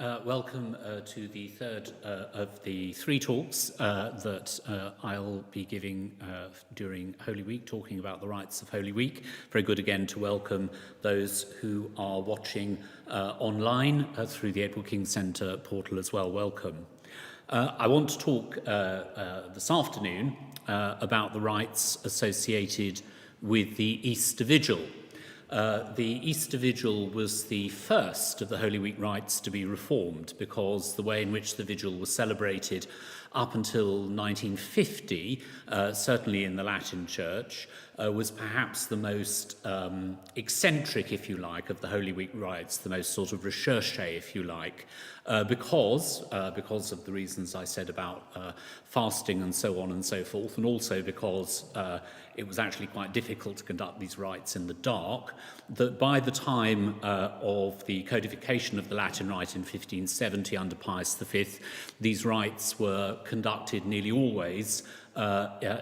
Welcome to the third of the three talks that I'll be giving during Holy Week, talking about the rites of Holy Week. Very good again to welcome those who are watching online through the Edward King Centre portal as well. Welcome. I want to talk this afternoon about the rites associated with the Easter Vigil. The Easter Vigil was the first of the Holy Week rites to be reformed because the way in which the vigil was celebrated up until 1950, certainly in the Latin Church, was perhaps the most eccentric, if you like, of the Holy Week rites, the most sort of recherché, if you like, because of the reasons I said about fasting and so on and so forth, and also because it was actually quite difficult to conduct these rites in the dark, that by the time of the codification of the Latin Rite in 1570 under Pius V, these rites were conducted nearly always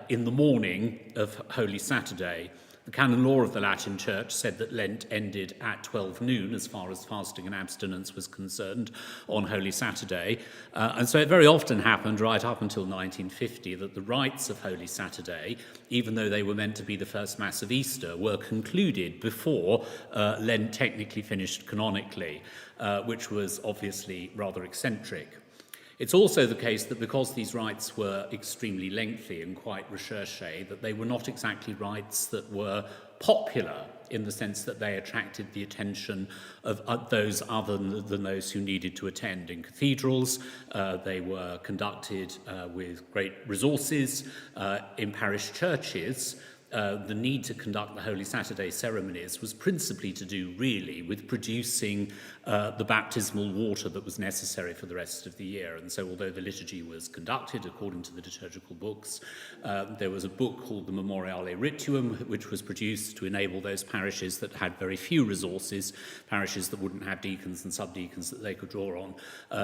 in the morning of Holy Saturday. The canon law of the Latin Church said that Lent ended at 12 noon as far as fasting and abstinence was concerned on Holy Saturday. And so it very often happened right up until 1950 that the rites of Holy Saturday, even though they were meant to be the first Mass of Easter, were concluded before Lent technically finished canonically, which was obviously rather eccentric. It's also the case that because these rites were extremely lengthy and quite recherché, that they were not exactly rites that were popular in the sense that they attracted the attention of those other than those who needed to attend. In cathedrals, they were conducted with great resources. In parish churches, the need to conduct the Holy Saturday ceremonies was principally to do really with producing the baptismal water that was necessary for the rest of the year. And so although the liturgy was conducted according to the liturgical books, there was a book called the Memoriale Rituum, which was produced to enable those parishes that had very few resources, parishes that wouldn't have deacons and subdeacons that they could draw on,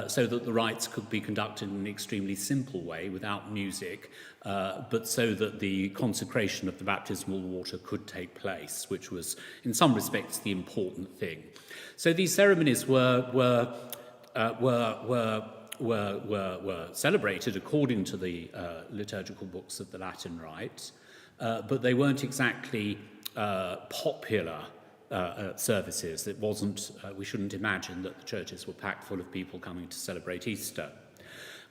so that the rites could be conducted in an extremely simple way without music, but so that the consecration of the baptismal water could take place, which was in some respects the important thing. So these ceremonies were celebrated according to the liturgical books of the Latin Rite, but they weren't exactly popular services. It wasn't. We shouldn't imagine that the churches were packed full of people coming to celebrate Easter.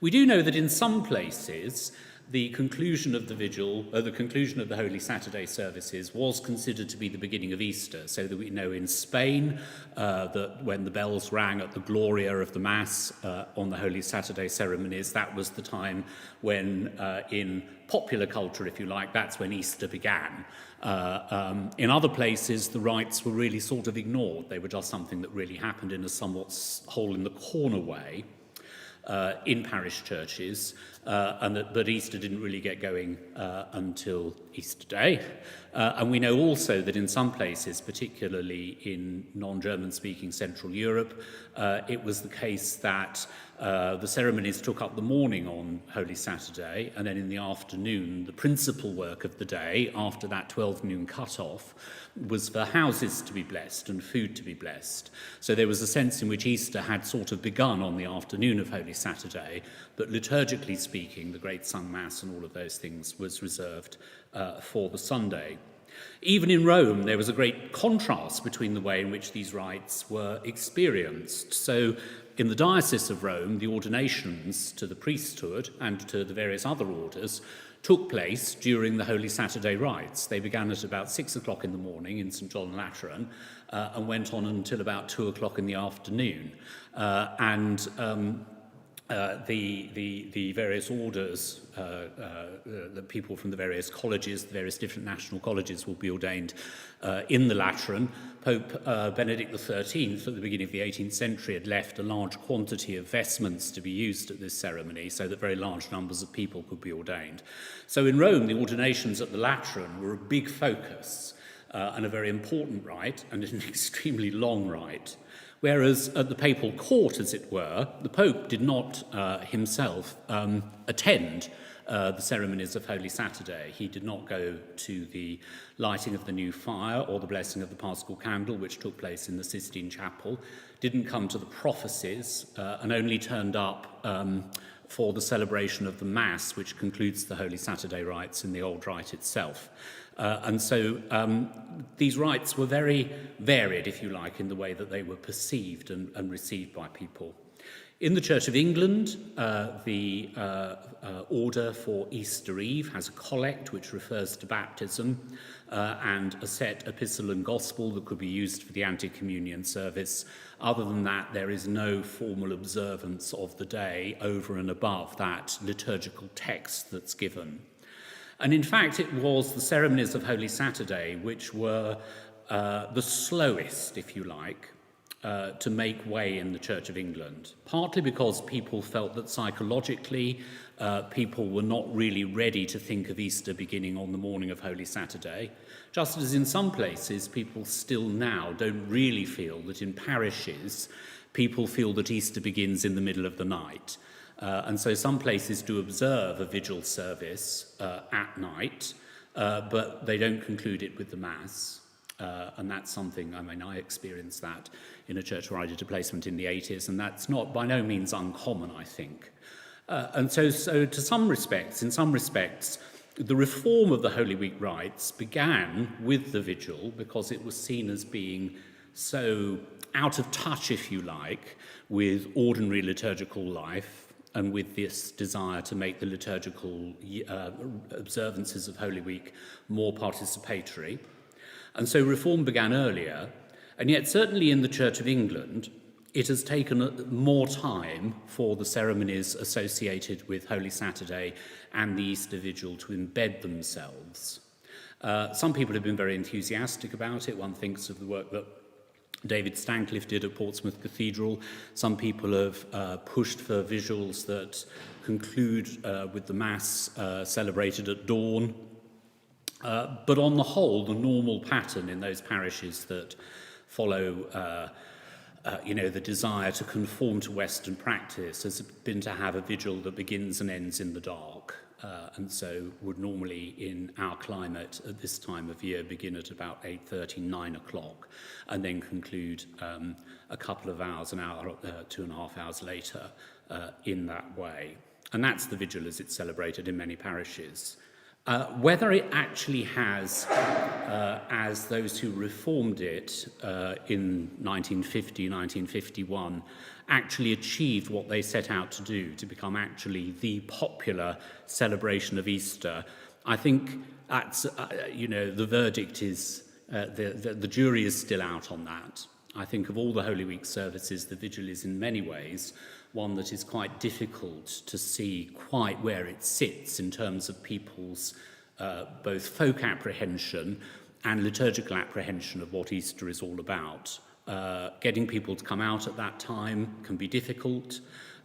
We do know that in some places, the conclusion of the vigil, the conclusion of the Holy Saturday services was considered to be the beginning of Easter, so that we know in Spain that when the bells rang at the Gloria of the Mass on the Holy Saturday ceremonies, that was the time when, in popular culture, if you like, that's when Easter began. In other places, the rites were really sort of ignored. They were just something that really happened in a somewhat hole-in-the-corner way. In parish churches, but Easter didn't really get going until Easter Day. And we know also that in some places, particularly in non-German speaking Central Europe, it was the case that the ceremonies took up the morning on Holy Saturday, and then in the afternoon, the principal work of the day, after that 12 noon cut-off, was for houses to be blessed and food to be blessed. So there was a sense in which Easter had sort of begun on the afternoon of Holy Saturday, but liturgically speaking, the great sung Mass and all of those things was reserved for the Sunday. Even in Rome, there was a great contrast between the way in which these rites were experienced. So in the Diocese of Rome, the ordinations to the priesthood and to the various other orders took place during the Holy Saturday rites. They began at about 6 o'clock in the morning in St. John Lateran and went on until about 2 o'clock in the afternoon. The various orders, the people from the various colleges, the various different national colleges will be ordained in the Lateran. Pope Benedict XIII, at the beginning of the 18th century, had left a large quantity of vestments to be used at this ceremony so that very large numbers of people could be ordained. So in Rome, the ordinations at the Lateran were a big focus. and a very important rite, and an extremely long rite. Whereas at the papal court, as it were, the Pope did not himself attend the ceremonies of Holy Saturday. He did not go to the lighting of the new fire or the blessing of the Paschal candle, which took place in the Sistine Chapel, didn't come to the prophecies, and only turned up for the celebration of the Mass, which concludes the Holy Saturday rites in the old rite itself. And so these rites were very varied, if you like, in the way that they were perceived and received by people. In the Church of England, the order for Easter Eve has a collect which refers to baptism and a set epistle and gospel that could be used for the ante-communion service. Other than that, there is no formal observance of the day over and above that liturgical text that's given. And in fact, it was the ceremonies of Holy Saturday which were the slowest, if you like, to make way in the Church of England, partly because people felt that psychologically people were not really ready to think of Easter beginning on the morning of Holy Saturday, just as in some places people still now don't really feel that in parishes people feel that Easter begins in the middle of the night. And so some places do observe a vigil service at night, but they don't conclude it with the Mass. And that's something, I experienced that in a church where I did a placement in the 80s, and that's not by no means uncommon, I think. And so to some respects, in some respects, the reform of the Holy Week rites began with the vigil because it was seen as being so out of touch, if you like, with ordinary liturgical life, and with this desire to make the liturgical observances of Holy Week more participatory. And so reform began earlier, and yet certainly in the Church of England, it has taken more time for the ceremonies associated with Holy Saturday and the Easter Vigil to embed themselves. Some people have been very enthusiastic about it. One thinks of the work that David Stancliffe did at Portsmouth Cathedral. Some people have pushed for visuals that conclude with the Mass celebrated at dawn. But on the whole, the normal pattern in those parishes that follow the desire to conform to Western practice has been to have a vigil that begins and ends in the dark. And so would normally, in our climate at this time of year, begin at about 8:30, 9 o'clock, and then conclude a couple of hours, an hour, 2.5 hours later in that way. And that's the vigil as it's celebrated in many parishes. Whether it actually has, as those who reformed it in 1950, 1951, actually achieved what they set out to do, to become actually the popular celebration of Easter, I think that's, the verdict is, the jury is still out on that. I think of all the Holy Week services, the vigil is in many ways one that is quite difficult to see quite where it sits in terms of people's both folk apprehension and liturgical apprehension of what Easter is all about. Getting people to come out at that time can be difficult.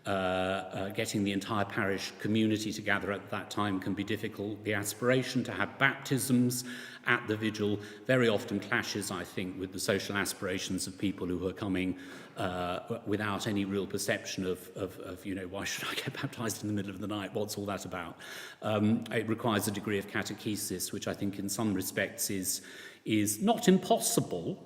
Getting the entire parish community to gather at that time can be difficult. The aspiration to have baptisms at the vigil very often clashes, I think, with the social aspirations of people who are coming without any real perception of why should I get baptized in the middle of the night? What's all that about? It requires a degree of catechesis, which I think in some respects is not impossible,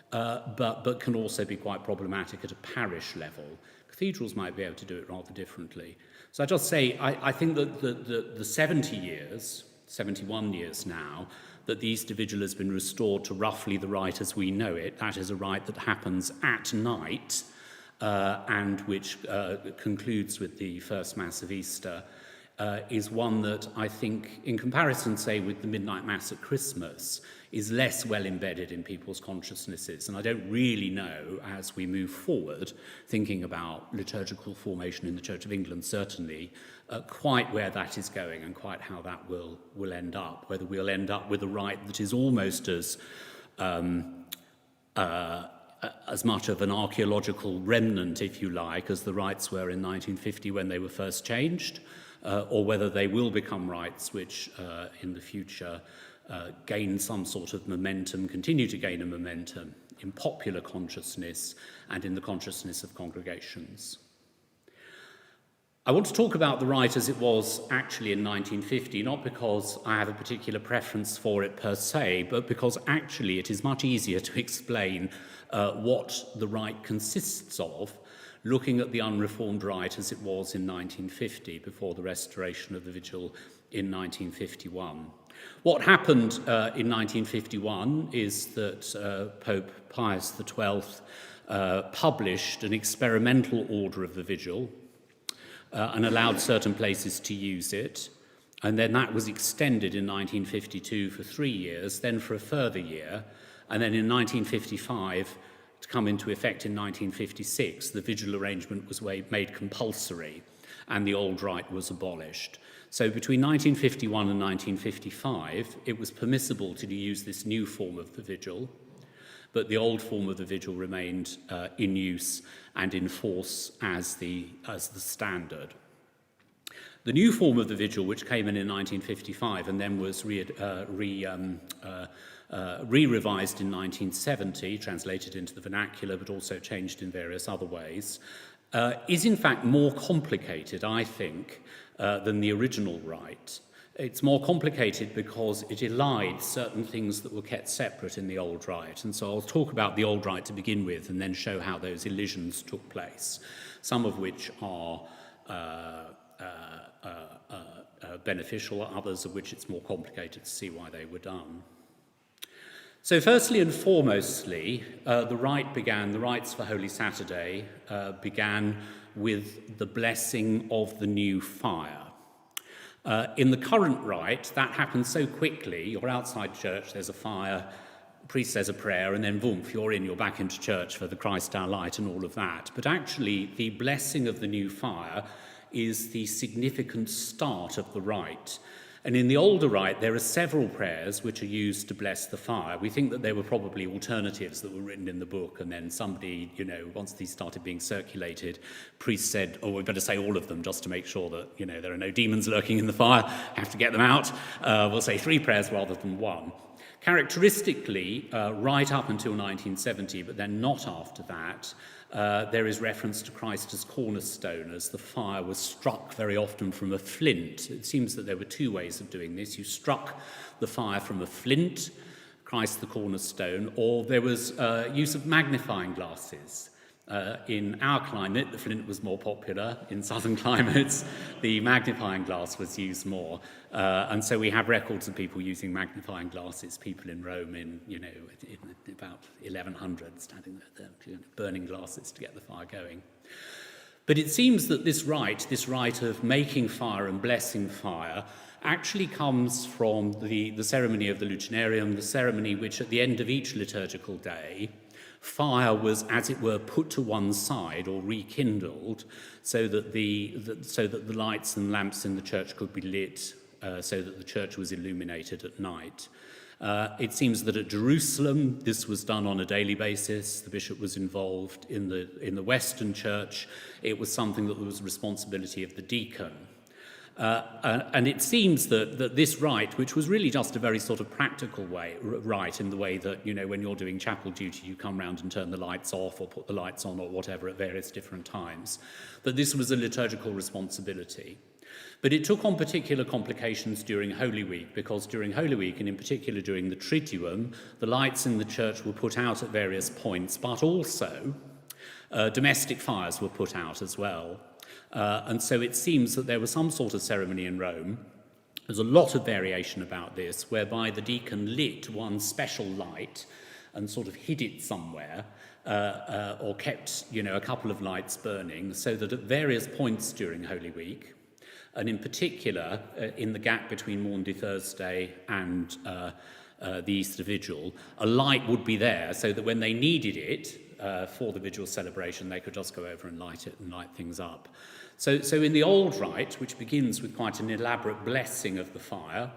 but can also be quite problematic at a parish level. Cathedrals might be able to do it rather differently. So I just say, I think that the 71 years now, that the Easter Vigil has been restored to roughly the rite as we know it. That is a rite that happens at night and which concludes with the first Mass of Easter, is one that I think, in comparison, say, with the Midnight Mass at Christmas, is less well embedded in people's consciousnesses. And I don't really know, as we move forward, thinking about liturgical formation in the Church of England, certainly, quite where that is going and quite how that will end up, whether we'll end up with a rite that is almost as much of an archaeological remnant, if you like, as the rites were in 1950 when they were first changed, or whether they will become rites which in the future gain some sort of momentum, continue to gain a momentum in popular consciousness and in the consciousness of congregations. I want to talk about the rite as it was actually in 1950, not because I have a particular preference for it per se, but because actually it is much easier to explain what the rite consists of, looking at the unreformed rite as it was in 1950, before the restoration of the vigil in 1951. What happened in 1951 is that Pope Pius XII published an experimental order of the vigil, and allowed certain places to use it. And then that was extended in 1952 for 3 years, then for a further year. And then in 1955, to come into effect in 1956, the vigil arrangement was made compulsory and the old rite was abolished. So between 1951 and 1955, it was permissible to use this new form of the vigil, but the old form of the vigil remained in use and in force as the standard. The new form of the vigil, which came in 1955 and then was re-revised in 1970, translated into the vernacular, but also changed in various other ways, is in fact more complicated, I think, than the original rite. It's more complicated because it elides certain things that were kept separate in the old rite. And so I'll talk about the old rite to begin with and then show how those elisions took place, some of which are beneficial, others of which it's more complicated to see why they were done. So firstly and foremostly, the rites for Holy Saturday began with the blessing of the new fire. In the current rite, that happens so quickly. You're outside church, there's a fire, the priest says a prayer, and then boom, you're back into church for the Christ our light and all of that. But actually, the blessing of the new fire is the significant start of the rite. And in the older rite, there are several prayers which are used to bless the fire. We think that there were probably alternatives that were written in the book, and then somebody, once these started being circulated, priests said, we better say all of them just to make sure that, there are no demons lurking in the fire, have to get them out. We'll say 3 prayers rather than 1. Characteristically, right up until 1970, but then not after that, there is reference to Christ as cornerstone, as the fire was struck very often from a flint. It seems that there were 2 ways of doing this. You struck the fire from a flint, Christ the cornerstone, or there was use of magnifying glasses. In our climate, the flint was more popular. In southern climates, the magnifying glass was used more. And so we have records of people using magnifying glasses, people in Rome in about 1100, standing there, burning glasses to get the fire going. But it seems that this rite of making fire and blessing fire, actually comes from the ceremony of the Lucinarium, the ceremony which at the end of each liturgical day, fire was, as it were, put to one side or rekindled so that the lights and lamps in the church could be lit, so that the church was illuminated at night. It seems that at Jerusalem, this was done on a daily basis. The bishop was involved. In the Western church, it was something that was the responsibility of the deacon. And it seems that this rite, which was really just a very sort of practical rite in the way that, when you're doing chapel duty, you come round and turn the lights off or put the lights on or whatever at various different times, that this was a liturgical responsibility. But it took on particular complications during Holy Week, because during Holy Week, and in particular during the Triduum, the lights in the church were put out at various points, but also domestic fires were put out as well. And so it seems that there was some sort of ceremony in Rome. There's a lot of variation about this, whereby the deacon lit one special light and sort of hid it somewhere, or kept, a couple of lights burning, so that at various points during Holy Week, and in particular in the gap between Maundy Thursday and the Easter Vigil, a light would be there so that when they needed it for the Vigil celebration, they could just go over and light it and light things up. So in the old rite, which begins with quite an elaborate blessing of the fire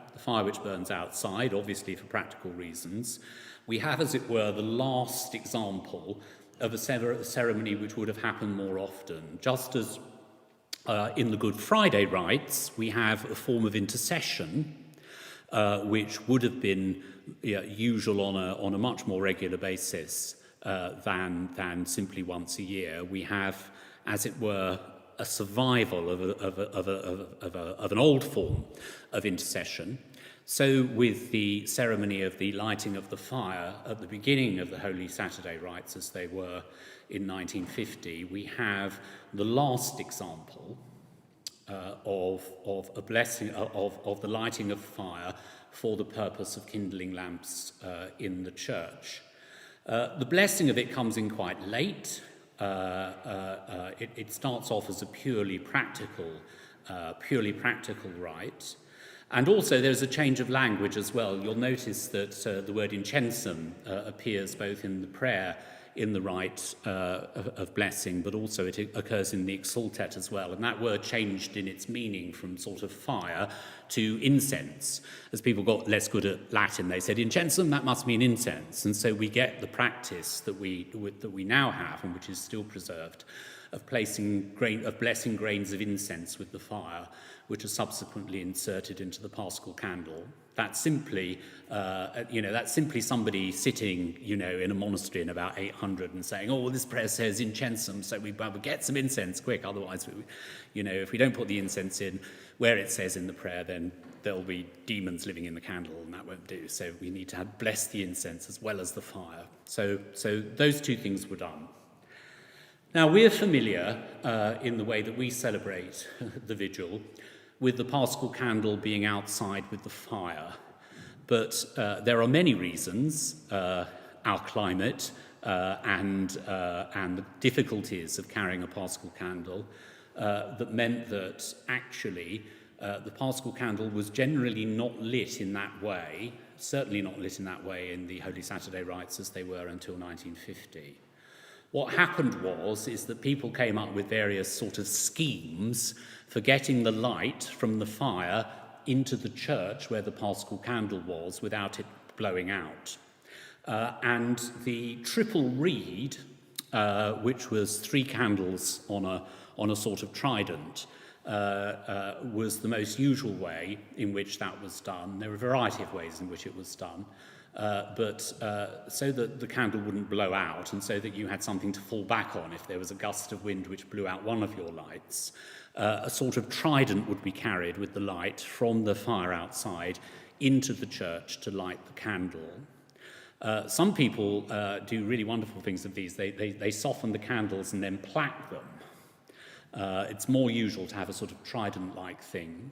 which burns outside, obviously for practical reasons, we have, as it were, the last example of a ceremony which would have happened more often. Just as in the Good Friday rites, we have a form of intercession which would have been usual on a much more regular basis than simply once a year. We have, as it were, a survival of an old form of intercession. So with the ceremony of the lighting of the fire at the beginning of the Holy Saturday rites, as they were in 1950, we have the last example of a blessing of the lighting of fire for the purpose of kindling lamps in the church. The blessing of it comes in quite late. It starts off as a purely practical rite. And also there's a change of language as well. You'll notice that the word incensum appears both in the prayer in the rite of blessing, but also it occurs in the exsultet as well. And that word changed in its meaning from sort of fire to incense. As people got less good at Latin, they said incensum, that must mean incense. And so we get the practice that we now have, and which is still preserved, of blessing grains of incense with the fire, which are subsequently inserted into the Paschal candle. That's simply somebody sitting, in a monastery in about 800 and saying, "Oh, well, this prayer says incensum, so we better get some incense quick. Otherwise, if we don't put the incense in where it says in the prayer, then there'll be demons living in the candle, and that won't do. So we need to bless the incense as well as the fire." So those two things were done. Now, we're familiar in the way that we celebrate the vigil with the Paschal candle being outside with the fire. But there are many reasons, our climate and the difficulties of carrying a Paschal candle, that meant that actually the Paschal candle was generally not lit in that way, certainly not lit in that way in the Holy Saturday rites as they were until 1950. What happened is that people came up with various sort of schemes for getting the light from the fire into the church where the Paschal candle was without it blowing out. And the triple reed, which was 3 candles on a sort of trident, was the most usual way in which that was done. There were a variety of ways in which it was done. But so that the candle wouldn't blow out and so that you had something to fall back on if there was a gust of wind which blew out one of your lights, a sort of trident would be carried with the light from the fire outside into the church to light the candle. Some people do really wonderful things with these. They soften the candles and then plaque them. It's more usual to have a sort of trident-like thing,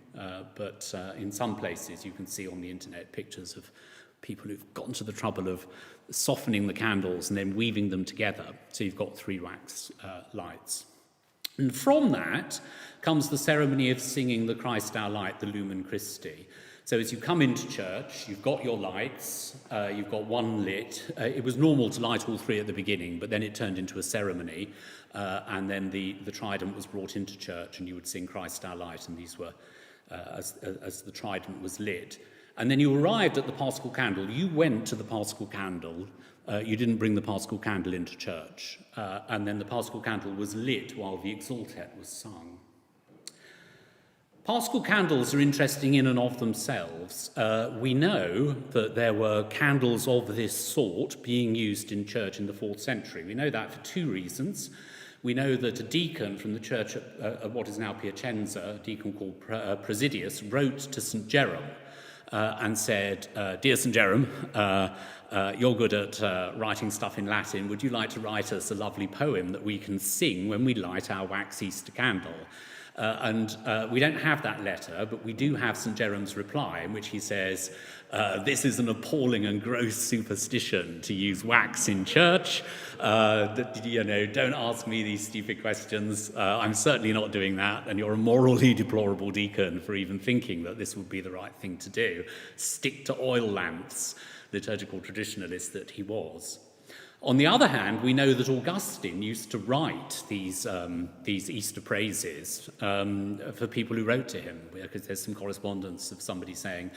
but in some places you can see on the internet pictures of people who've gotten to the trouble of softening the candles and then weaving them together. So you've got 3 wax lights. And from that comes the ceremony of singing the Christ Our Light, the Lumen Christi. So as you come into church, you've got your lights, you've got one lit. It was normal to light all 3 at the beginning, but then it turned into a ceremony, and then the trident was brought into church and you would sing Christ Our Light, and these were, as the trident was lit. And then you arrived at the Paschal candle. You went to the Paschal candle. You didn't bring the Paschal candle into church. And then the Paschal candle was lit while the exsultet was sung. Paschal candles are interesting in and of themselves. We know that there were candles of this sort being used in church in the 4th century. We know that for 2 reasons. We know that a deacon from the church at what is now Piacenza, a deacon called Presidius, wrote to St. Jerome and said, "Dear St. Jerome, you're good at writing stuff in Latin. Would you like to write us a lovely poem that we can sing when we light our wax Easter candle?" And we don't have that letter, but we do have St. Jerome's reply, in which he says, "This is an appalling and gross superstition to use wax in church. Don't ask me these stupid questions. I'm certainly not doing that, and you're a morally deplorable deacon for even thinking that this would be the right thing to do. Stick to oil lamps," liturgical traditionalist that he was. On the other hand, we know that Augustine used to write these Easter praises for people who wrote to him, because there's some correspondence of somebody saying,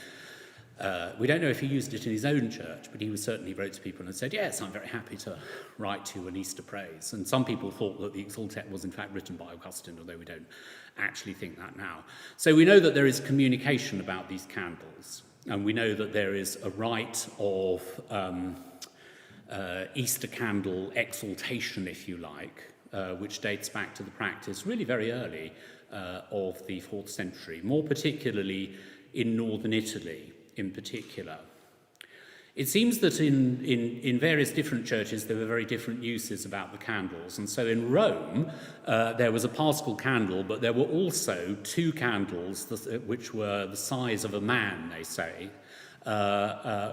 we don't know if he used it in his own church, but he certainly wrote to people and said, "Yes, I'm very happy to write to you an Easter praise." And some people thought that the exsultet was in fact written by Augustine, although we don't actually think that now. So we know that there is communication about these candles. And we know that there is a rite of Easter candle exaltation, if you like, which dates back to the practice really very early of the 4th century, more particularly in northern Italy in particular. It seems that in various different churches there were very different uses about the candles. And so in Rome there was a paschal candle, but there were also 2 candles which were the size of a man, they say,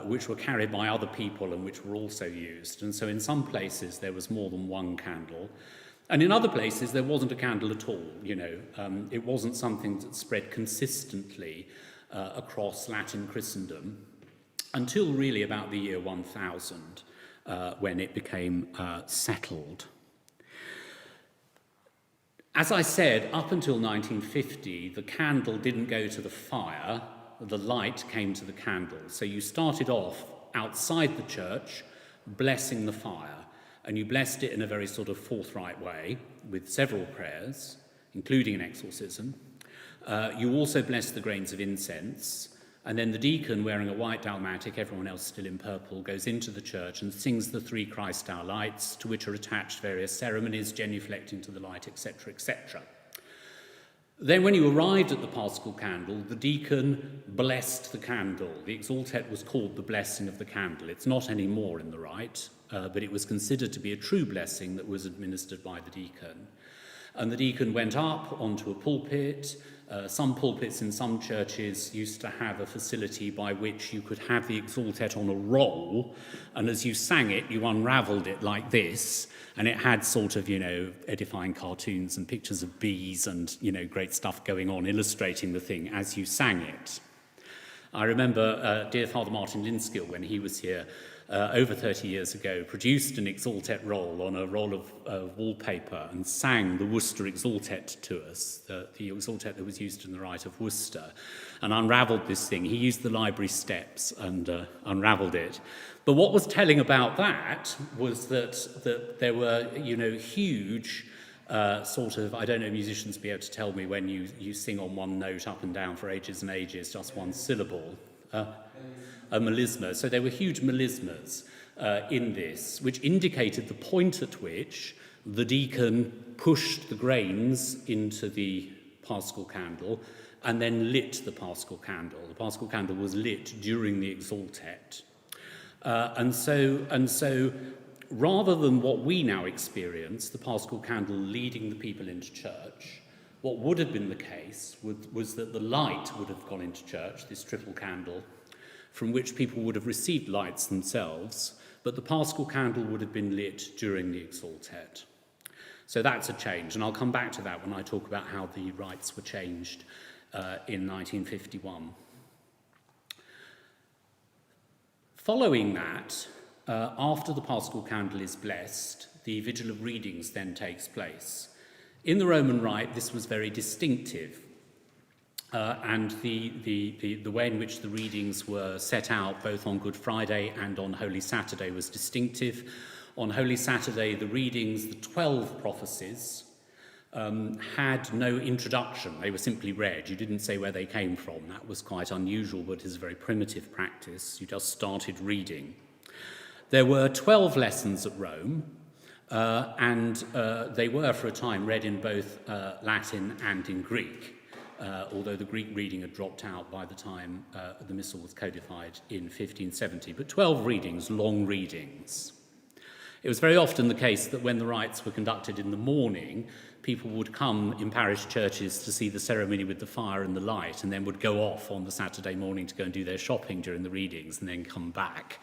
which were carried by other people and which were also used. And so in some places there was more than 1 candle. And in other places there wasn't a candle at all, it wasn't something that spread consistently across Latin Christendom until really about the year 1000, when it became settled. As I said, up until 1950, the candle didn't go to the fire, the light came to the candle. So you started off outside the church, blessing the fire, and you blessed it in a very sort of forthright way, with several prayers, including an exorcism. You also blessed the grains of incense, and then the deacon, wearing a white dalmatic, everyone else still in purple, goes into the church and sings the 3 Christ Our Lights, to which are attached various ceremonies, genuflecting to the light, etc., etc. Then when you arrived at the paschal candle, the deacon blessed the candle. The exultet was called the blessing of the candle. It's not anymore in the rite, but it was considered to be a true blessing that was administered by the deacon. And the deacon went up onto a pulpit. Some pulpits in some churches used to have a facility by which you could have the exultet on a roll, and as you sang it, you unravelled it like this, and it had sort of, edifying cartoons and pictures of bees and, great stuff going on, illustrating the thing as you sang it. I remember dear Father Martin Linskill, when he was here over 30 years ago, produced an exultet roll on a roll of wallpaper and sang the Worcester exultet to us, the exultet that was used in the Rite of Worcester, and unravelled this thing. He used the library steps and unravelled it. But what was telling about that was that there were, huge sort of, I don't know, musicians be able to tell me when you sing on one note up and down for ages and ages, just one syllable. A melisma. So there were huge melismas in this, which indicated the point at which the deacon pushed the grains into the paschal candle and then lit the paschal candle. The paschal candle was lit during the exultet. And so rather than what we now experience, the paschal candle leading the people into church, what would have been the case was that the light would have gone into church, this triple candle, from which people would have received lights themselves, but the paschal candle would have been lit during the exultet. So that's a change, and I'll come back to that when I talk about how the rites were changed in 1951. Following that, after the paschal candle is blessed, the vigil of readings then takes place. In the Roman Rite, this was very distinctive. And the way in which the readings were set out, both on Good Friday and on Holy Saturday, was distinctive. On Holy Saturday, the readings, the 12 prophecies, had no introduction. They were simply read. You didn't say where they came from. That was quite unusual, but is a very primitive practice. You just started reading. There were 12 lessons at Rome, and they were, for a time, read in both Latin and in Greek. Although the Greek reading had dropped out by the time the Missal was codified in 1570. But 12 readings, long readings. It was very often the case that when the rites were conducted in the morning, people would come in parish churches to see the ceremony with the fire and the light, and then would go off on the Saturday morning to go and do their shopping during the readings and then come back.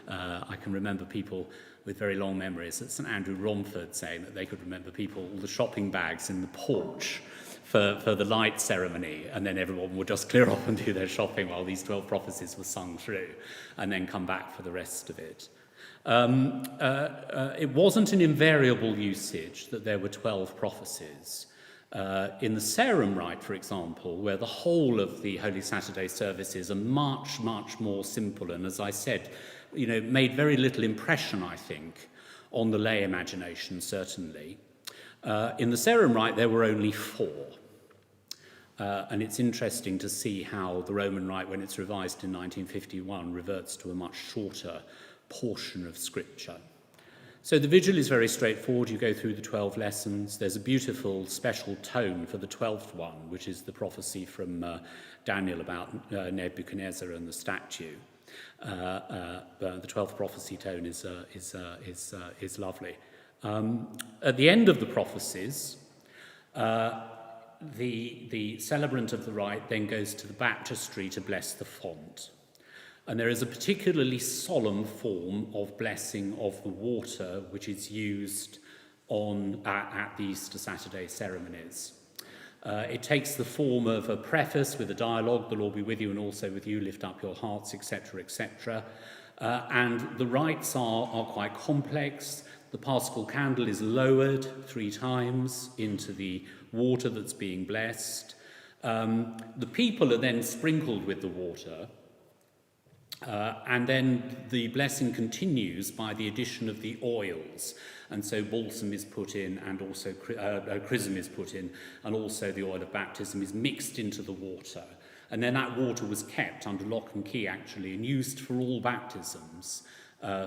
I can remember people with very long memories at St Andrew Romford saying that they could remember all the shopping bags in the porch for the light ceremony, and then everyone would just clear off and do their shopping while these 12 prophecies were sung through, and then come back for the rest of it. It wasn't an invariable usage that there were 12 prophecies. In the Sarum Rite, for example, where the whole of the Holy Saturday services are much, much more simple, and as I said, made very little impression, I think, on the lay imagination, certainly. In the Sarum Rite, there were only 4. And it's interesting to see how the Roman Rite, when it's revised in 1951, reverts to a much shorter portion of Scripture. So the vigil is very straightforward. You go through the 12 lessons. There's a beautiful special tone for the 12th one, which is the prophecy from Daniel about Nebuchadnezzar and the statue. The 12th prophecy tone is lovely. At the end of the prophecies, the celebrant of the rite then goes to the baptistry to bless the font. And there is a particularly solemn form of blessing of the water which is used at the Easter Saturday ceremonies. It takes the form of a preface with a dialogue, the Lord be with you and also with you, lift up your hearts, etc., etc. And the rites are quite complex. The Paschal candle is lowered 3 times into the water that's being blessed. The people are then sprinkled with the water. And then the blessing continues by the addition of the oils. And so balsam is put in and also chrism is put in, and also the oil of baptism is mixed into the water. And then that water was kept under lock and key, actually, and used for all baptisms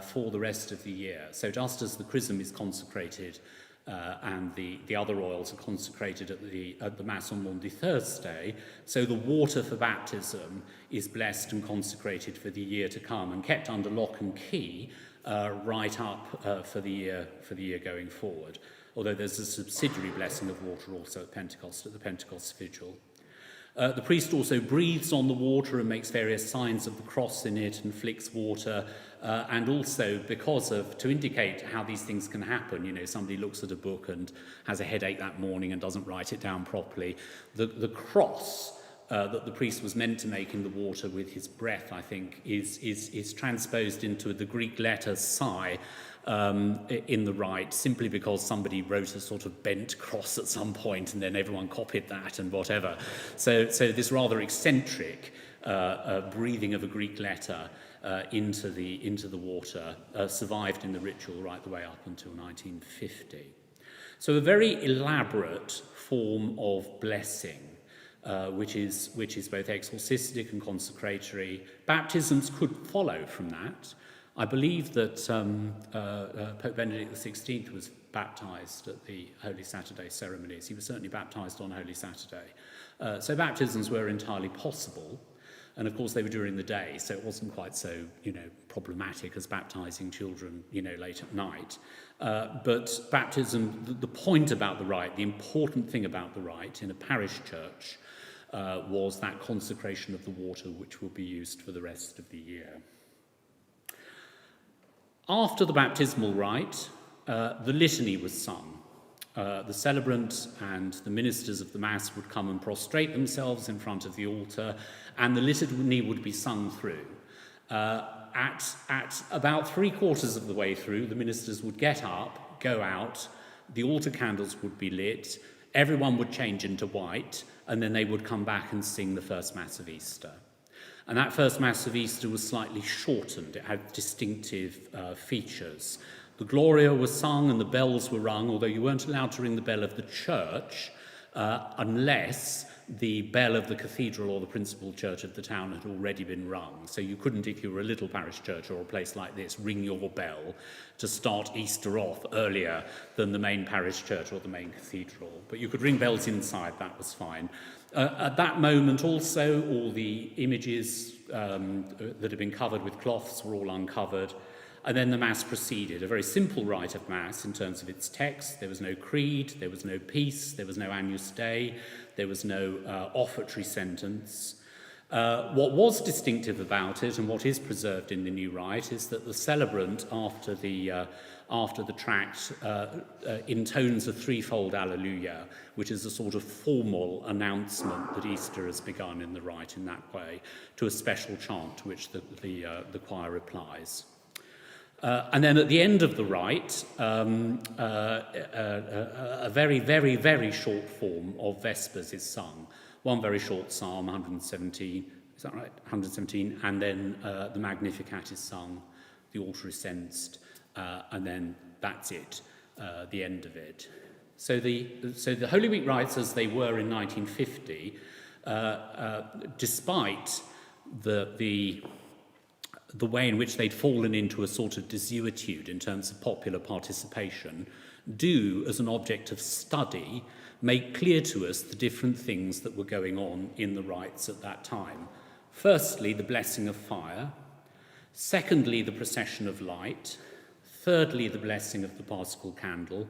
for the rest of the year. So just as the chrism is consecrated and the other oils are consecrated at the Mass on Maundy Thursday, so the water for baptism is blessed and consecrated for the year to come and kept under lock and key right up for the year going forward. Although there's a subsidiary blessing of water also at Pentecost, at the Pentecost Vigil. The priest also breathes on the water and makes various signs of the cross in it and flicks water, and also to indicate how these things can happen. Somebody looks at a book and has a headache that morning and doesn't write it down properly. The cross that the priest was meant to make in the water with his breath, I think, is transposed into the Greek letter psi, in the rite, simply because somebody wrote a sort of bent cross at some point and then everyone copied that and whatever. So this rather eccentric breathing of a Greek letter into the water survived in the ritual right the way up until 1950. So a very elaborate form of blessing, which is both exorcistic and consecratory. Baptisms could follow from that. I believe that Pope Benedict XVI was baptised at the Holy Saturday ceremonies. He was certainly baptised on Holy Saturday. So baptisms were entirely possible. And of course they were during the day, so it wasn't quite so, problematic as baptising children, late at night. But baptism, the point about the rite, the important thing about the rite in a parish church was that consecration of the water which will be used for the rest of the year. After the baptismal rite, the litany was sung. The celebrant and the ministers of the Mass would come and prostrate themselves in front of the altar, and the litany would be sung through. At about 3/4 of the way through, the ministers would get up, go out, the altar candles would be lit, everyone would change into white, and then they would come back and sing the first Mass of Easter. And that first Mass of Easter was slightly shortened. It had distinctive features. The Gloria was sung and the bells were rung, although you weren't allowed to ring the bell of the church unless the bell of the cathedral or the principal church of the town had already been rung. So you couldn't, if you were a little parish church or a place like this, ring your bell to start Easter off earlier than the main parish church or the main cathedral. But you could ring bells inside, that was fine. At that moment also, all the images that had been covered with cloths were all uncovered. And then the Mass proceeded, a very simple rite of Mass in terms of its text. There was no creed, there was no peace, there was no Agnus Dei, there was no offertory sentence. What was distinctive about it, and what is preserved in the new rite, is that the celebrant, after the tract, intones a threefold Alleluia, which is a sort of formal announcement that Easter has begun in the rite in that way, to a special chant to which the choir replies. And then at the end of the rite, a very, very, very short form of Vespers is sung. One very short psalm, 117, is that right? 117, and then the Magnificat is sung, the altar is censed, and then that's it, the end of it. So the Holy Week rites as they were in 1950, despite the way in which they'd fallen into a sort of desuetude in terms of popular participation, do, as an object of study, make clear to us the different things that were going on in the rites at that time. Firstly, the blessing of fire. Secondly, the procession of light. Thirdly, the blessing of the Paschal candle.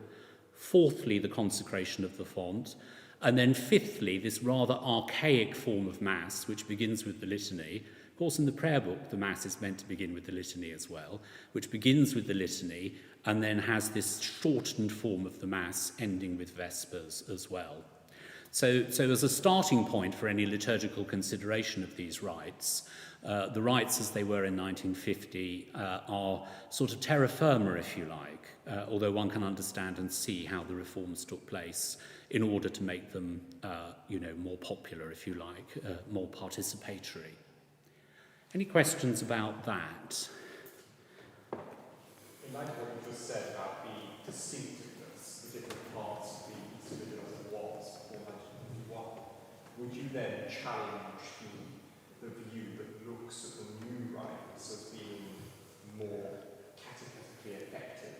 Fourthly, the consecration of the font. And then fifthly, this rather archaic form of Mass, which begins with the litany. Of course, in the prayer book, the Mass is meant to begin with the litany as well, which begins with the litany and then has this shortened form of the Mass ending with Vespers as well. So as a starting point for any liturgical consideration of these rites, the rites as they were in 1950 are sort of terra firma, if you like, although one can understand and see how the reforms took place in order to make them, more popular, if you like, more participatory. Any questions about that? In light of what you just said about the distinctiveness, the different parts of the Easter Vigil as it was before 1951, would you then challenge the view that looks at the new rites as being more catechetically effective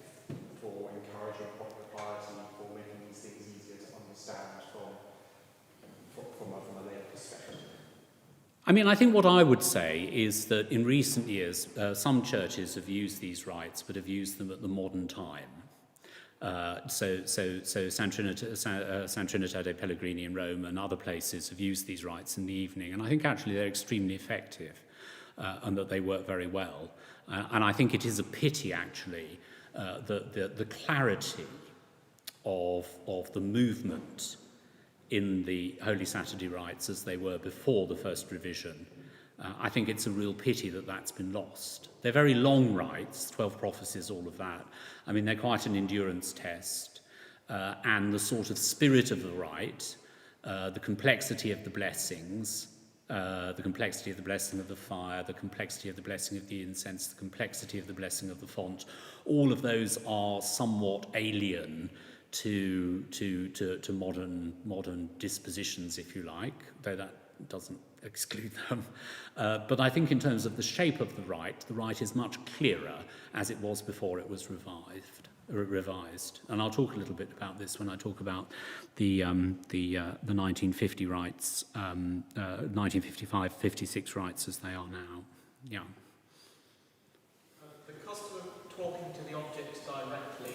for encouraging popular piety, for making these things easier to understand from a lay perspective? I mean, I think what I would say is that in recent years, some churches have used these rites, but have used them at the modern time. So San Trinita de Pellegrini in Rome and other places have used these rites in the evening, and I think actually they're extremely effective and that they work very well. And I think it is a pity, actually, that the clarity of the movement in the Holy Saturday rites as they were before the first revision, I think it's a real pity that that's been lost. They're very long rites, 12 prophecies, all of that. I mean, they're quite an endurance test. And the sort of spirit of the rite, the complexity of the blessings, the complexity of the blessing of the fire, the complexity of the blessing of the incense, the complexity of the blessing of the font, all of those are somewhat alien to modern dispositions, if you like, though that doesn't exclude them. But I think in terms of the shape of the rite is much clearer as it was before it was revised. And I'll talk a little bit about this when I talk about the 1950 rites, 1955-56 rites as they are now. Yeah. The custom of talking to the objects directly,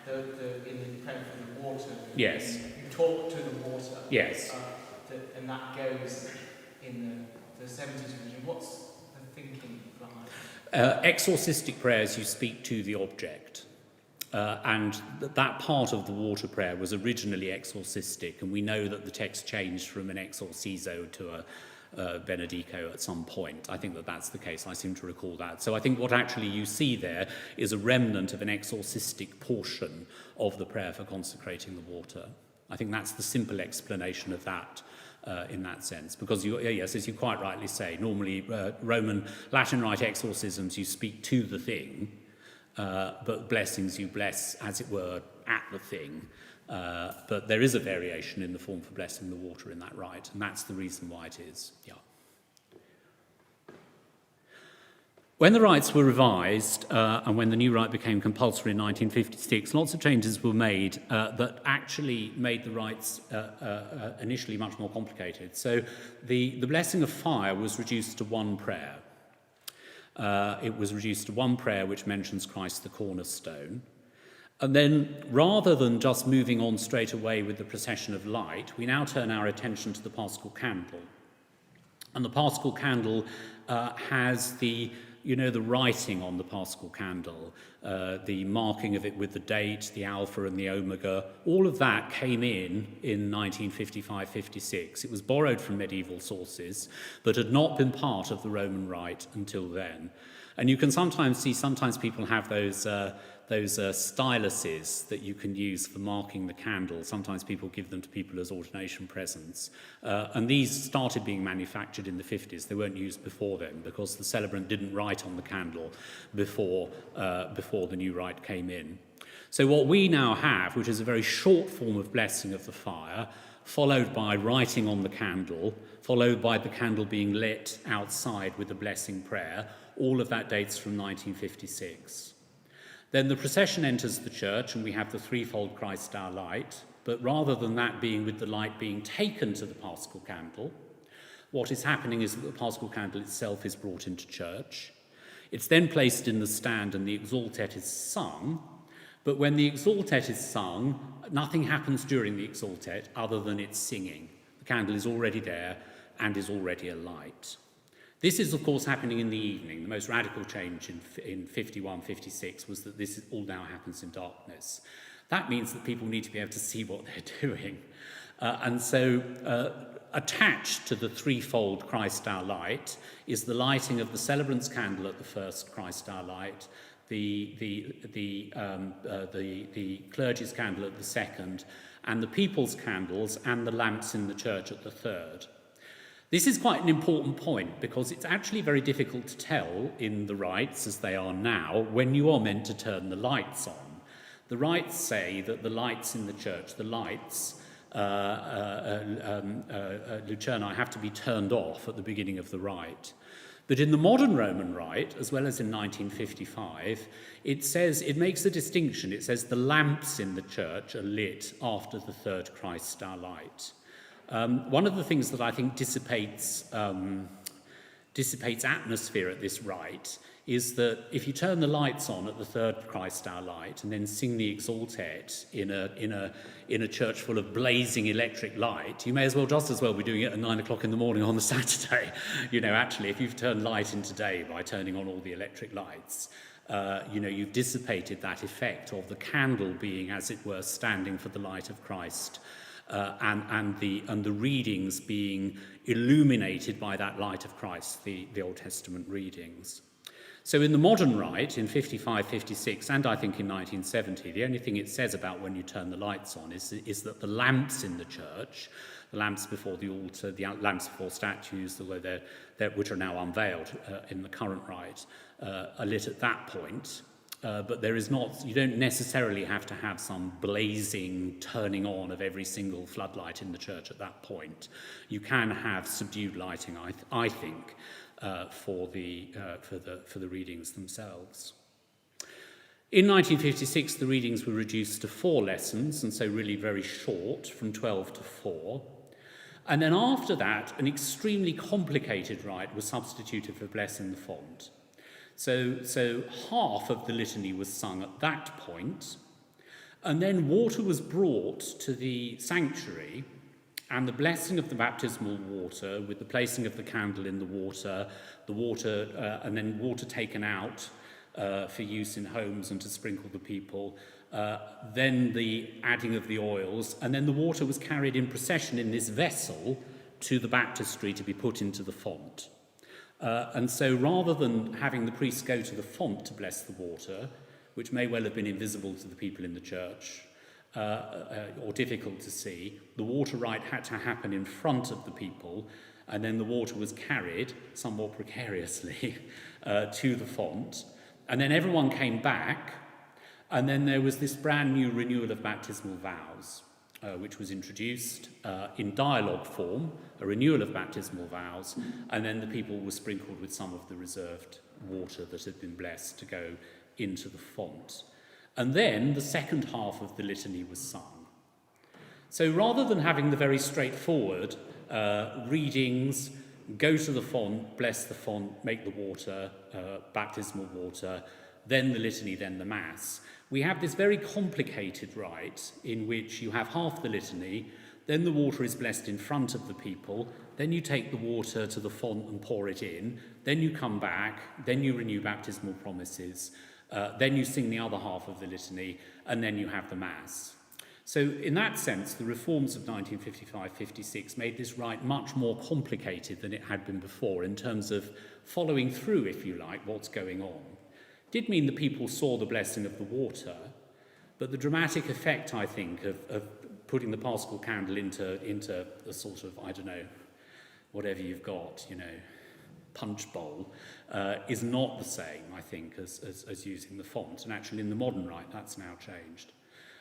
in the prayer for the water. Yes. You talk to the water. Yes. And that goes in the 70s region. What's the thinking behind it? Exorcistic prayers, you speak to the object. And that part of the water prayer was originally exorcistic, and we know that the text changed from an exorcizo to a benedico at some point. I think that that's the case. I seem to recall that. So I think what actually you see there is a remnant of an exorcistic portion of the prayer for consecrating the water. I think that's the simple explanation of that in that sense. Because, yes, as you quite rightly say, normally Roman Latin Rite exorcisms, you speak to the thing, but blessings you bless, as it were, at the thing. But there is a variation in the form for blessing the water in that rite, and that's the reason why it is. Yeah. When the rites were revised, and when the new rite became compulsory in 1956, lots of changes were made that actually made the rites initially much more complicated. So the blessing of fire was reduced to one prayer. It was reduced to one prayer which mentions Christ the cornerstone. And then, rather than just moving on straight away with the procession of light, we now turn our attention to the Paschal candle. And the Paschal candle has the writing on the Paschal candle, the marking of it with the date, the Alpha and the Omega. All of that came in 1955-56. It was borrowed from medieval sources, but had not been part of the Roman Rite until then. And you can sometimes see, people have those styluses that you can use for marking the candle. Sometimes people give them to people as ordination presents. And these started being manufactured in the 50s. They weren't used before then because the celebrant didn't write on the candle before the new rite came in. So what we now have, which is a very short form of blessing of the fire, followed by writing on the candle, followed by the candle being lit outside with the blessing prayer, all of that dates from 1956. Then the procession enters the church and we have the threefold Christ our light, but rather than that being with the light being taken to the Paschal candle, what is happening is that the Paschal candle itself is brought into church. It's then placed in the stand and the exultet is sung, but when the exultet is sung, nothing happens during the exultet other than its singing. The candle is already there and is already alight. This is, of course, happening in the evening. The most radical change in 51, 56 was that this all now happens in darkness. That means that people need to be able to see what they're doing. And so attached to the threefold Christ our light is the lighting of the celebrant's candle at the first Christ our light, the clergy's candle at the second, and the people's candles and the lamps in the church at the third. This is quite an important point because it's actually very difficult to tell in the rites, as they are now, when you are meant to turn the lights on. The rites say that the lights in the church, the lights, Lucerni, have to be turned off at the beginning of the rite. But in the modern Roman rite, as well as in 1955, it makes a distinction. It says the lamps in the church are lit after the third Christ our light. One of the things that I think dissipates atmosphere at this rite is that if you turn the lights on at the third Christ our light and then sing the exultet in a church full of blazing electric light, you may as well just as well be doing it at 9 o'clock in the morning on the Saturday. Actually, if you've turned light in today by turning on all the electric lights, you've dissipated that effect of the candle being, as it were, standing for the light of Christ. And the readings being illuminated by that light of Christ, the Old Testament readings. So in the modern rite, in 55, 56, and I think in 1970, the only thing it says about when you turn the lights on is that the lamps in the church, the lamps before the altar, the lamps before statues, which are now unveiled in the current rite, are lit at that point. But you don't necessarily have to have some blazing turning on of every single floodlight in the church at that point. You can have subdued lighting, I think, for the readings themselves. In 1956, the readings were reduced to 4 lessons, and so really very short, from 12 to 4. And then after that, an extremely complicated rite was substituted for blessing the font. So half of the litany was sung at that point, and then water was brought to the sanctuary, and the blessing of the baptismal water, with the placing of the candle in the water, and then water taken out for use in homes and to sprinkle the people, then the adding of the oils, and then the water was carried in procession in this vessel to the baptistry to be put into the font. And so rather than having the priests go to the font to bless the water, which may well have been invisible to the people in the church or difficult to see, the water rite had to happen in front of the people, and then the water was carried, somewhat precariously, to the font. And then everyone came back, and then there was this brand new renewal of baptismal vows, which was introduced in dialogue form, a renewal of baptismal vows, and then the people were sprinkled with some of the reserved water that had been blessed to go into the font. And then the second half of the litany was sung. So rather than having the very straightforward readings, go to the font, bless the font, make the water, baptismal water, then the litany, then the Mass, we have this very complicated rite in which you have half the litany, then the water is blessed in front of the people, then you take the water to the font and pour it in, then you come back, then you renew baptismal promises, then you sing the other half of the litany, and then you have the Mass. So in that sense, the reforms of 1955-56 made this rite much more complicated than it had been before in terms of following through, if you like, what's going on. It did mean that people saw the blessing of the water, but the dramatic effect, I think, of putting the Paschal candle into a sort of, I don't know, whatever you've got, punch bowl is not the same, I think, as using the font. And actually in the modern rite, that's now changed.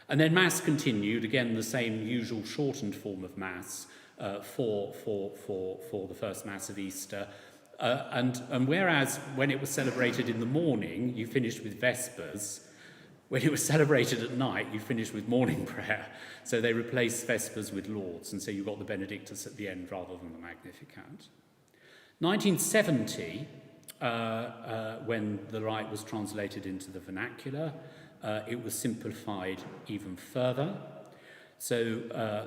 And then Mass continued, again, the same usual shortened form of Mass for the first Mass of Easter. And whereas when it was celebrated in the morning, you finished with Vespers, when it was celebrated at night, you finished with morning prayer. So they replaced Vespers with Lauds, and so you got the Benedictus at the end rather than the Magnificat. 1970, when the rite was translated into the vernacular, it was simplified even further. So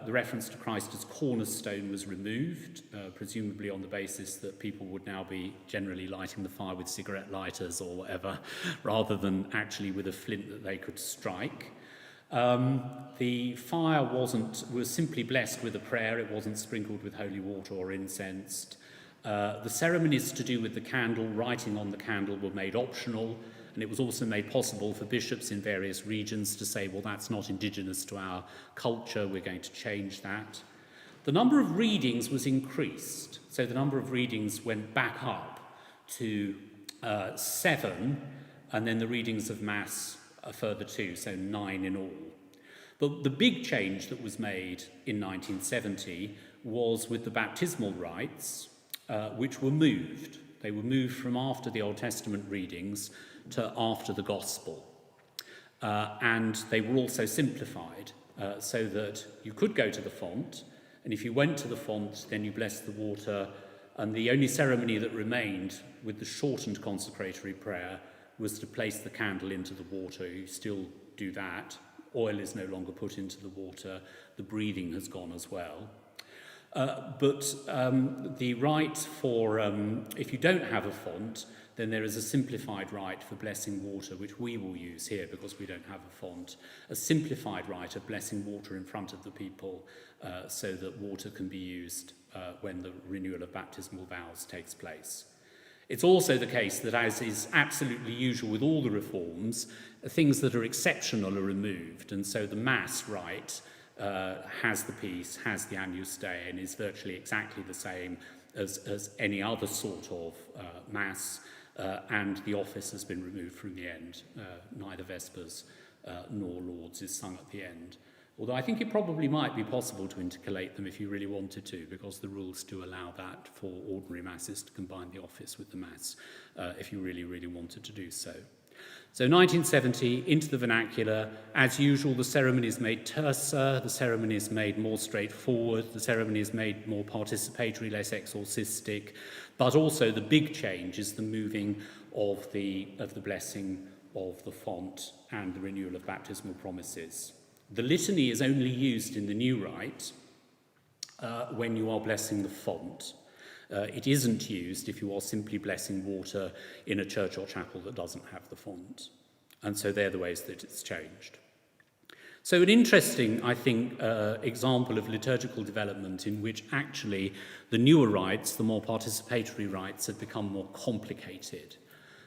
the reference to Christ as cornerstone was removed, presumably on the basis that people would now be generally lighting the fire with cigarette lighters or whatever, rather than actually with a flint that they could strike. The fire was simply blessed with a prayer. It wasn't sprinkled with holy water or incensed. The ceremonies to do with the candle, writing on the candle, were made optional. And it was also made possible for bishops in various regions to say, well, that's not indigenous to our culture, we're going to change that. The number of readings was increased. So the number of readings went back up to 7, and then the readings of Mass a further 2, so 9 in all. But the big change that was made in 1970 was with the baptismal rites, which were moved. They were moved from after the Old Testament readings to after the Gospel. And they were also simplified so that you could go to the font, and if you went to the font, then you blessed the water, and the only ceremony that remained with the shortened consecratory prayer was to place the candle into the water. You still do that. Oil is no longer put into the water. The breathing has gone as well. But the rite for, if you don't have a font, then there is a simplified rite for blessing water, which we will use here because we don't have a font. A simplified rite of blessing water in front of the people so that water can be used when the renewal of baptismal vows takes place. It's also the case that, as is absolutely usual with all the reforms, things that are exceptional are removed, and so the Mass rite has the peace, has the Agnus Dei, and is virtually exactly the same as any other sort of Mass, and the office has been removed from the end. Neither Vespers nor Lauds is sung at the end. Although I think it probably might be possible to intercalate them if you really wanted to, because the rules do allow that for ordinary Masses to combine the office with the Mass, if you really, really wanted to do so. So 1970, into the vernacular. As usual, the ceremony is made terser, the ceremony is made more straightforward, the ceremony is made more participatory, less exorcistic, but also the big change is the moving of the blessing of the font and the renewal of baptismal promises. The litany is only used in the new rite when you are blessing the font. It isn't used if you are simply blessing water in a church or chapel that doesn't have the font. And so they're the ways that it's changed. So an interesting, I think, example of liturgical development in which actually the newer rites, the more participatory rites, have become more complicated.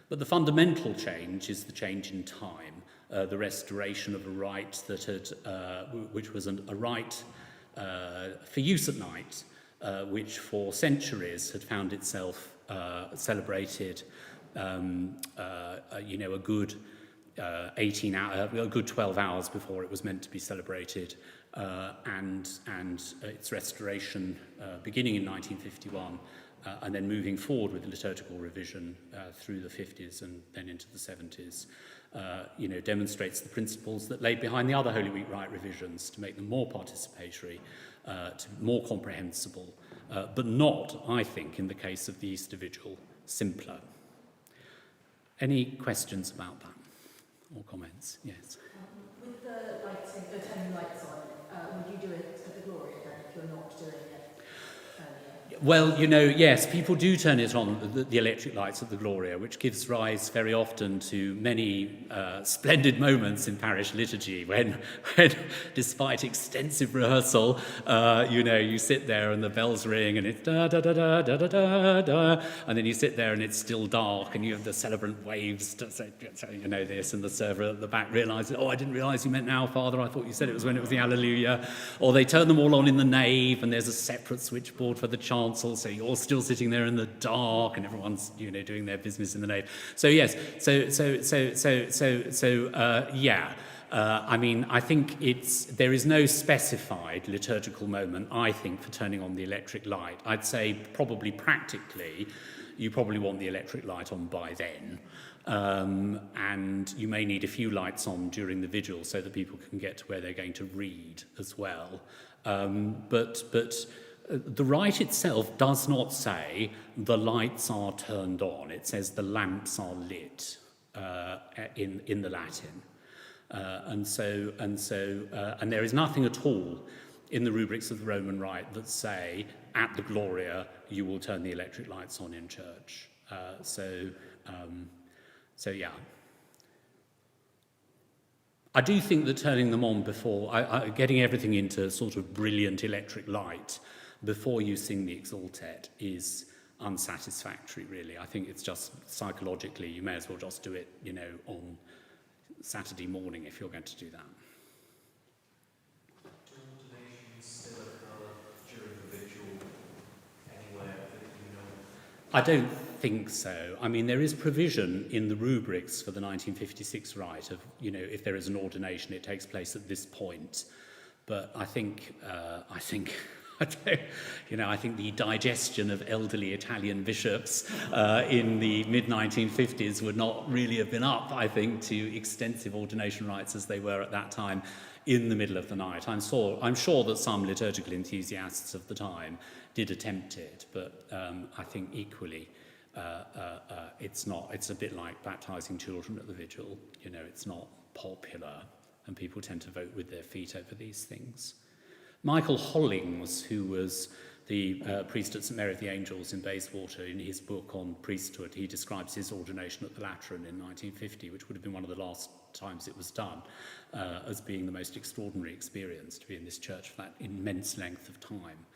But the fundamental change is the change in time, the restoration of a rite that had, which was a rite for use at night, which for centuries had found itself celebrated, a good 18 hours, a good 12 hours before it was meant to be celebrated, and its restoration beginning in 1951, and then moving forward with the liturgical revision through the 50s and then into the 70s, demonstrates the principles that lay behind the other Holy Week rite revisions to make them more participatory, more comprehensible, but not, I think, in the case of the Easter Vigil, simpler. Any questions about that or comments? Yes. With the lighting, the 10 lights on, would you do it at the Gloria then if you're not doing it earlier? Well, yes, people do turn it on, the electric lights at the Gloria, which gives rise very often to many splendid moments in parish liturgy when despite extensive rehearsal, you sit there and the bells ring and it's da-da-da-da, da-da-da-da, and then you sit there and it's still dark and you have the celebrant waves to say, this, and the server at the back realises, I didn't realise you meant now, Father, I thought you said it was when it was the Alleluia. Or they turn them all on in the nave and there's a separate switchboard for the chant chancel, so you're still sitting there in the dark, and everyone's, doing their business in the nave. So yes, yeah. I mean, I think there is no specified liturgical moment, I think, for turning on the electric light. I'd say probably practically, you probably want the electric light on by then. And you may need a few lights on during the vigil so that people can get to where they're going to read as well. But the rite itself does not say the lights are turned on. It says the lamps are lit in the Latin. And there is nothing at all in the rubrics of the Roman Rite that say at the Gloria you will turn the electric lights on in church. So yeah. I do think that turning them on before, getting everything into sort of brilliant electric light before you sing the Exultet is unsatisfactory, really. I think it's just psychologically, you may as well just do it, on Saturday morning if you're going to do that. Do ordinations still occur during the vigil anywhere that you know? I don't think so. I mean, there is provision in the rubrics for the 1956 rite of, if there is an ordination, it takes place at this point. But I think the digestion of elderly Italian bishops in the mid-1950s would not really have been up, I think, to extensive ordination rites as they were at that time in the middle of the night. I'm sure that some liturgical enthusiasts of the time did attempt it, but I think equally it's not. It's a bit like baptising children at the vigil. It's not popular, and people tend to vote with their feet over these things. Michael Hollings, who was the priest at St Mary of the Angels in Bayswater, in his book on priesthood, he describes his ordination at the Lateran in 1950, which would have been one of the last times it was done, as being the most extraordinary experience to be in this church for that immense length of time.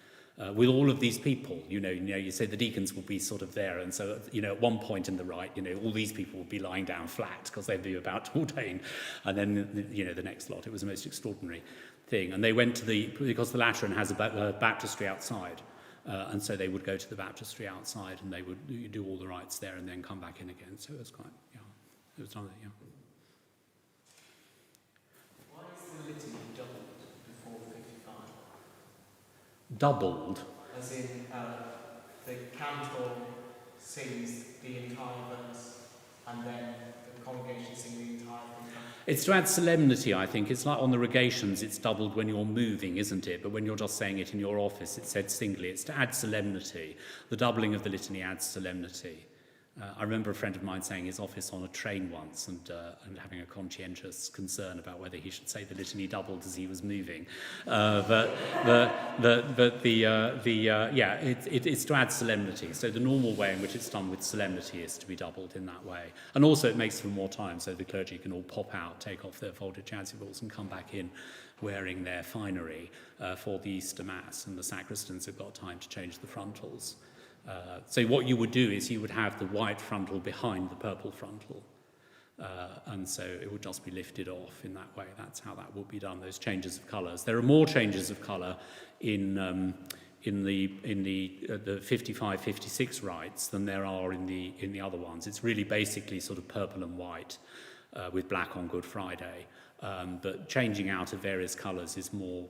With all of these people, you say the deacons will be sort of there, and so, at one point in the rite, all these people will be lying down flat because they'd be about to ordain, and then, the next lot. It was the most extraordinary thing. And they went because the Lateran has a baptistry outside, and so they would go to the baptistry outside, and they would do all the rites there and then come back in again. So it was quite, it was done, yeah. Why is the litany doubled before 55? Doubled? As in, the cantor sings the entire verse, and then the congregation sing the entire thing. It's to add solemnity, I think. It's like on the rogations, it's doubled when you're moving, isn't it? But when you're just saying it in your office, it's said singly. It's to add solemnity. The doubling of the litany adds solemnity. I remember a friend of mine saying his office on a train once and having a conscientious concern about whether he should say the litany doubled as he was moving. It's to add solemnity. So the normal way in which it's done with solemnity is to be doubled in that way. And also it makes for more time so the clergy can all pop out, take off their folded chasubles and come back in wearing their finery for the Easter Mass, and the sacristans have got time to change the frontals. So what you would do is you would have the white frontal behind the purple frontal, and so it would just be lifted off in that way. That's how that will be done, those changes of colours. There are more changes of colour in the 55-56 rites than there are in the other ones. It's really basically sort of purple and white with black on Good Friday, but changing out of various colours is more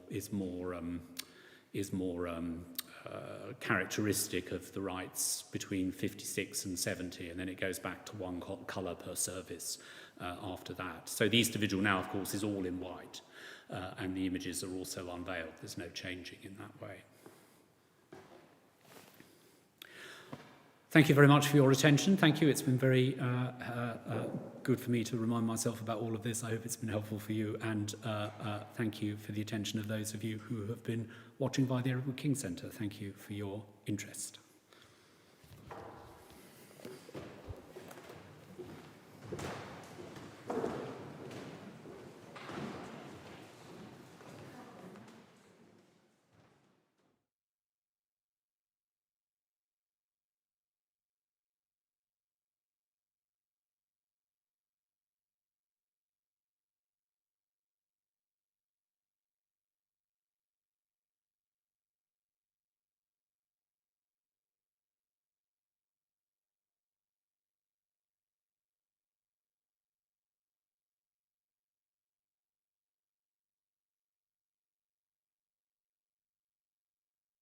characteristic of the rites between 56 and 70, and then it goes back to one colour per service after that. So the Easter Vigil now, of course, is all in white, and the images are also unveiled. There's no changing in that way. Thank you very much for your attention. Thank you. It's been very good for me to remind myself about all of this. I hope it's been helpful for you, and thank you for the attention of those of you who have been watching via the Edward King Centre. Thank you for your interest.